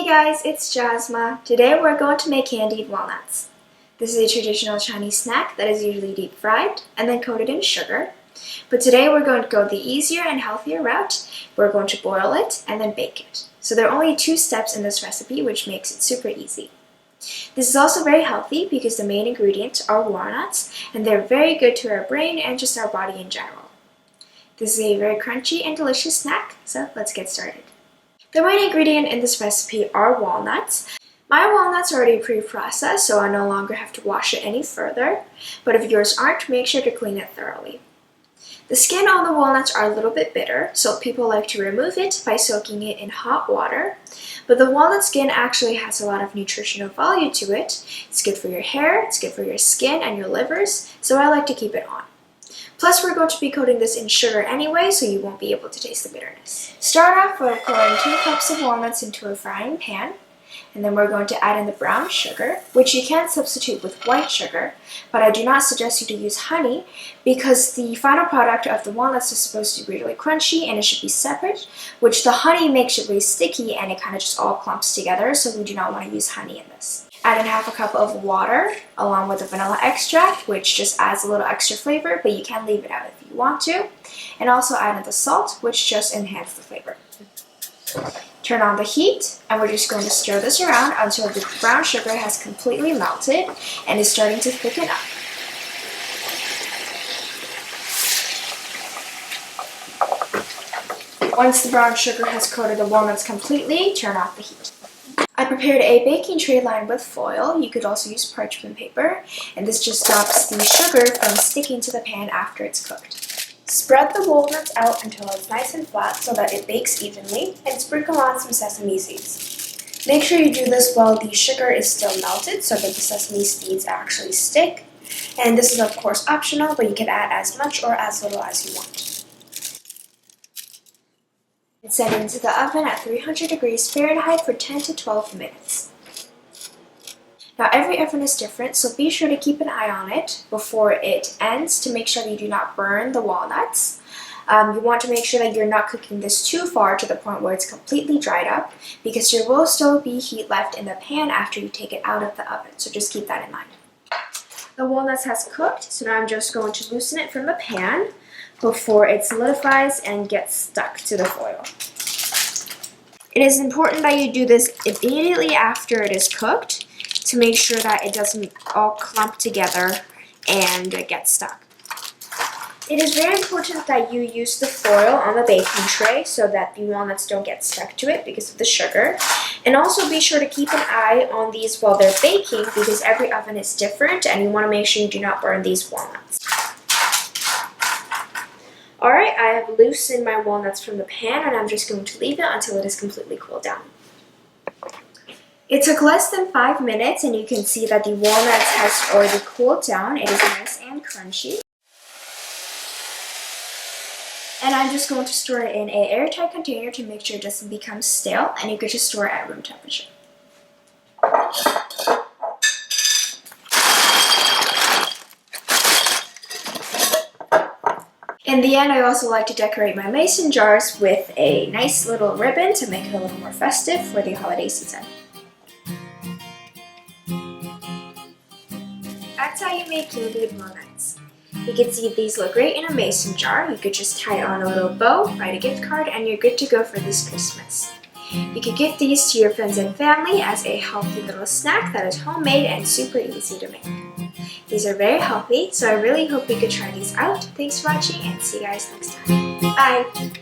guys, it's Jasma. Today we're going to make candied walnuts. This is a traditional Chinese snack that is usually deep fried and then coated in sugar. But today we're going to go the easier and healthier route. We're going to boil it and then bake it. So there are only 2 steps in this recipe, which makes it super easy. This is also very healthy because the main ingredients are walnuts and they're very good to our brain and just our body in general. This is a very crunchy and delicious snack, so let's get started. The main ingredient in this recipe are walnuts. My walnuts are already pre-processed, so I no longer have to wash it any further, but if yours aren't, make sure to clean it thoroughly. The skin on the walnuts are a little bit bitter, so people like to remove it by soaking it in hot water, but the walnut skin actually has a lot of nutritional value to it. It's good for your hair, it's good for your skin and your livers, so I like to keep it on. Plus, we're going to be coating this in sugar anyway, so you won't be able to taste the bitterness. Start off by pouring 2 cups of walnuts into a frying pan, and then we're going to add in the brown sugar, which you can substitute with white sugar, but I do not suggest you to use honey because the final product of the walnuts is supposed to be really crunchy and it should be separate, which the honey makes it really sticky and it kind of just all clumps together, so we do not want to use honey in this. Add in half a cup of water along with the vanilla extract, which just adds a little extra flavor, but you can leave it out if you want to. And also add in the salt, which just enhances the flavor. Turn on the heat, and we're just going to stir this around until the brown sugar has completely melted and is starting to thicken up. Once the brown sugar has coated the walnuts completely, turn off the heat. I prepared a baking tray lined with foil. You could also use parchment paper, and this just stops the sugar from sticking to the pan after it's cooked. Spread the walnuts out until it's nice and flat so that it bakes evenly, and sprinkle on some sesame seeds. Make sure you do this while the sugar is still melted so that the sesame seeds actually stick. And this is of course optional, but you can add as much or as little as you want. And set it into the oven at 300 degrees Fahrenheit for 10 to 12 minutes. Now every oven is different, so be sure to keep an eye on it before it ends to make sure that you do not burn the walnuts. You want to make sure that you're not cooking this too far to the point where it's completely dried up, because there will still be heat left in the pan after you take it out of the oven, so just keep that in mind. The walnuts has cooked, so now I'm just going to loosen it from the pan before it solidifies and gets stuck to the foil. It is important that you do this immediately after it is cooked to make sure that it doesn't all clump together and get stuck. It is very important that you use the foil on the baking tray so that the walnuts don't get stuck to it because of the sugar. And also be sure to keep an eye on these while they're baking because every oven is different and you want to make sure you do not burn these walnuts. Alright, I have loosened my walnuts from the pan and I'm just going to leave it until it is completely cooled down. It took less than 5 minutes and you can see that the walnuts has already cooled down. It is nice and crunchy. And I'm just going to store it in an airtight container to make sure it doesn't become stale, and you could just store it at room temperature. In the end, I also like to decorate my mason jars with a nice little ribbon to make it a little more festive for the holiday season. That's how you make candied walnuts. You can see these look great in a mason jar. You could just tie it on a little bow, write a gift card, and you're good to go for this Christmas. You could give these to your friends and family as a healthy little snack that is homemade and super easy to make. These are very healthy, so I really hope you could try these out. Thanks for watching and see you guys next time. Bye!